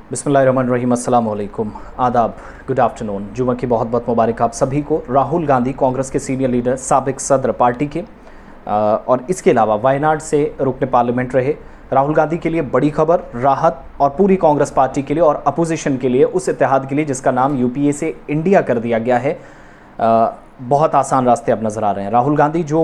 बिस्मिल्लाहिर्रहमानिर्रहीम, अस्सलाम वालेकुम, आदाब, गुड आफ्टरनून। जुमा की बहुत बहुत मुबारक आप सभी को। राहुल गांधी कांग्रेस के सीनियर लीडर, साबिक सदर पार्टी के और इसके अलावा वायनाड से रुकने पार्लियामेंट रहे। राहुल गांधी के लिए बड़ी खबर, राहत और पूरी कांग्रेस पार्टी के लिए और अपोजिशन के लिए, उस इत्तेहाद के लिए जिसका नाम यूपीए से इंडिया कर दिया गया है। बहुत आसान रास्ते अब नज़र आ रहे हैं। राहुल गांधी जो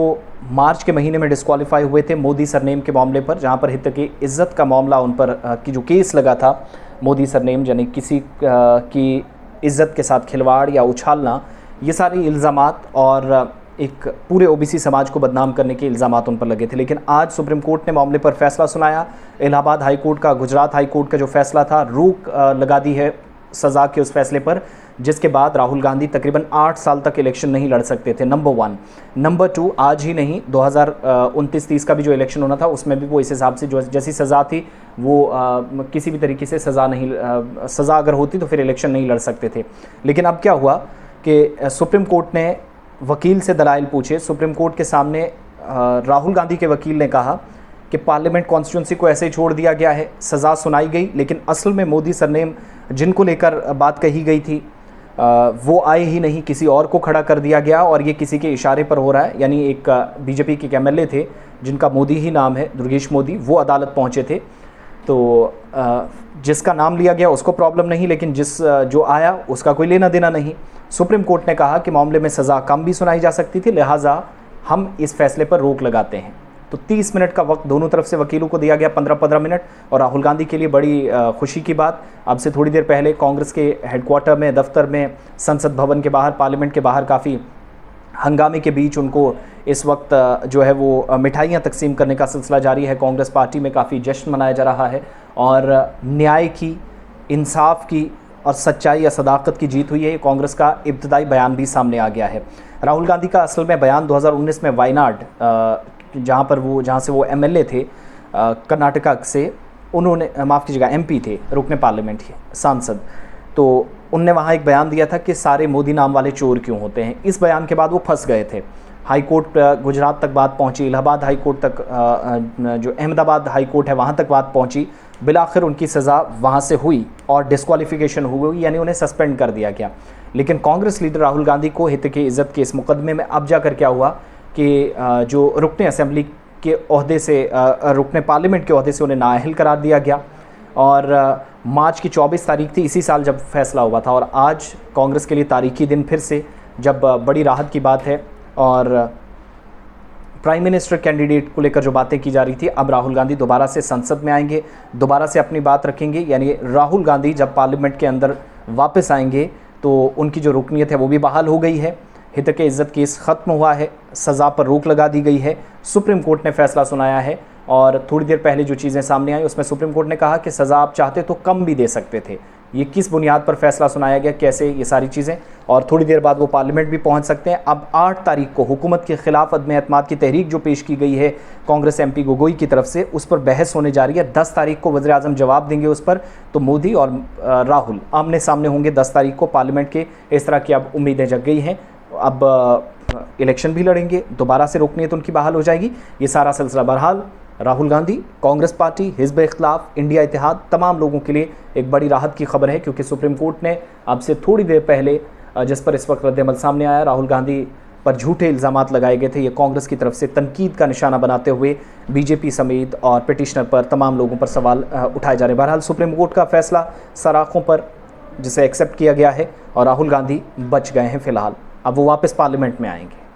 मार्च के महीने में डिस्क्वालीफाई हुए थे मोदी सरनेम के मामले पर, जहां पर हित की इज्जत का मामला उन पर की जो केस लगा था, मोदी सरनेम यानी किसी की इज्जत के साथ खिलवाड़ या उछालना, ये सारे इल्ज़ामात और एक पूरे ओबीसी समाज को बदनाम करने के इल्ज़ामात उन पर लगे थे। लेकिन आज सुप्रीम कोर्ट ने मामले पर फैसला सुनाया। इलाहाबाद हाई कोर्ट का, गुजरात हाई कोर्ट का जो फैसला था, रोक लगा दी है सज़ा के उस फैसले पर, जिसके बाद राहुल गांधी तकरीबन 8 साल तक इलेक्शन नहीं लड़ सकते थे। नंबर 1। नंबर 2, आज ही नहीं 2029-30 का भी जो इलेक्शन होना था उसमें भी वो इस हिसाब से जो जैसी सज़ा थी वो किसी भी तरीके से सज़ा अगर होती तो फिर इलेक्शन नहीं लड़ सकते थे। लेकिन अब क्या हुआ कि सुप्रीम कोर्ट ने वकील से दलाइल पूछे। सुप्रीम कोर्ट के सामने राहुल गांधी के वकील ने कहा कि पार्लियामेंट कॉन्स्टिट्यूंसी को ऐसे ही छोड़ दिया गया है, सज़ा सुनाई गई, लेकिन असल में मोदी सरनेम जिनको लेकर बात कही गई थी वो आए ही नहीं, किसी और को खड़ा कर दिया गया और ये किसी के इशारे पर हो रहा है। यानी एक बीजेपी के एमएलए थे जिनका मोदी ही नाम है, दुर्गेश मोदी, वो अदालत पहुंचे थे। तो जिसका नाम लिया गया उसको प्रॉब्लम नहीं, लेकिन जो आया उसका कोई लेना देना नहीं। सुप्रीम कोर्ट ने कहा कि मामले में सज़ा कम भी सुनाई जा सकती थी, लिहाजा हम इस फैसले पर रोक लगाते हैं। तो 30 मिनट का वक्त दोनों तरफ से वकीलों को दिया गया, 15-15 मिनट। और राहुल गांधी के लिए बड़ी खुशी की बात, अब से थोड़ी देर पहले कांग्रेस के हेडक्वार्टर में, दफ्तर में, संसद भवन के बाहर, पार्लियामेंट के बाहर काफ़ी हंगामे के बीच उनको इस वक्त जो है वो मिठाइयाँ तकसीम करने का सिलसिला जारी है। कांग्रेस पार्टी में काफ़ी जश्न मनाया जा रहा है और न्याय की, इंसाफ की और सच्चाई या सदाकत की जीत हुई है। कांग्रेस का इब्तदाई बयान भी सामने आ गया है। राहुल गांधी का असल में बयान 2019 में वायनाड, जहाँ से वो एमएलए थे कर्नाटका से, उन्होंने, माफ़ कीजिएगा, एमपी थे, रुकने पार्लियामेंट के सांसद, तो उनने वहाँ एक बयान दिया था कि सारे मोदी नाम वाले चोर क्यों होते हैं। इस बयान के बाद वो फंस गए थे। हाई कोर्ट गुजरात तक बात पहुँची, इलाहाबाद हाई कोर्ट तक, जो अहमदाबाद हाई कोर्ट है वहाँ तक बात पहुँची। बिलाखिर उनकी सज़ा वहाँ से हुई और डिस्क्वालिफिकेशन हुई, यानी उन्हें सस्पेंड कर दिया गया। लेकिन कांग्रेस लीडर राहुल गांधी को हित की इज़्ज़त के इस मुकदमे में अब जाकर क्या हुआ कि जो रुकने असेंबली के ओहदे से, रुकने पार्लियामेंट के ओहदे से उन्हें नाअहल करार दिया गया। और मार्च की 24 तारीख थी इसी साल जब फैसला हुआ था, और आज कांग्रेस के लिए तारीखी दिन फिर से, जब बड़ी राहत की बात है। और प्राइम मिनिस्टर कैंडिडेट को लेकर जो बातें की जा रही थी, अब राहुल गांधी दोबारा से संसद में आएंगे, दोबारा से अपनी बात रखेंगे। यानी राहुल गांधी जब पार्लियामेंट के अंदर वापस आएंगे तो उनकी जो रुकनीत है वो भी बहाल हो गई है। हित के इज़्ज़त केस ख़त्म हुआ है, सज़ा पर रोक लगा दी गई है, सुप्रीम कोर्ट ने फैसला सुनाया है। और थोड़ी देर पहले जो चीज़ें सामने आई उसमें सुप्रीम कोर्ट ने कहा कि सज़ा आप चाहते तो कम भी दे सकते थे। ये किस बुनियाद पर फैसला सुनाया गया, कैसे, ये सारी चीज़ें, और थोड़ी देर बाद वो पार्लियामेंट भी पहुंच सकते हैं। अब 8 तारीख को हुकूमत के ख़िलाफ़ अदम एतमाद की तहरीक जो पेश की गई है कांग्रेस एमपी गोगोई की तरफ से, उस पर बहस होने जा रही है। 10 तारीख को वज़ीर आज़म जवाब देंगे उस पर, तो मोदी और राहुल आमने सामने होंगे 10 तारीख को पार्लियामेंट के। इस तरह की अब उम्मीदें जग गई हैं। अब इलेक्शन भी लड़ेंगे, दोबारा से रुकनीत उनकी बहाल हो जाएगी। ये सारा सिलसिला, बहरहाल राहुल गांधी, कांग्रेस पार्टी, हिज़्ब इख्तिलाफ, इंडिया इत्तेहाद, तमाम लोगों के लिए एक बड़ी राहत की खबर है, क्योंकि सुप्रीम कोर्ट ने अब से थोड़ी देर पहले, जिस पर इस वक्त रद्द-ए-अमल सामने आया, राहुल गांधी पर झूठे इल्ज़ामात लगाए गए थे। ये कांग्रेस की तरफ से तनकीद का निशाना बनाते हुए बीजेपी समेत और पिटिशनर पर, तमाम लोगों पर सवाल उठाए जा रहे हैं। बहरहाल सुप्रीम कोर्ट का फैसला सराखों पर, जिसे एक्सेप्ट किया गया है, और राहुल गांधी बच गए हैं फ़िलहाल। अब वो वापस पार्लियामेंट में आएंगे।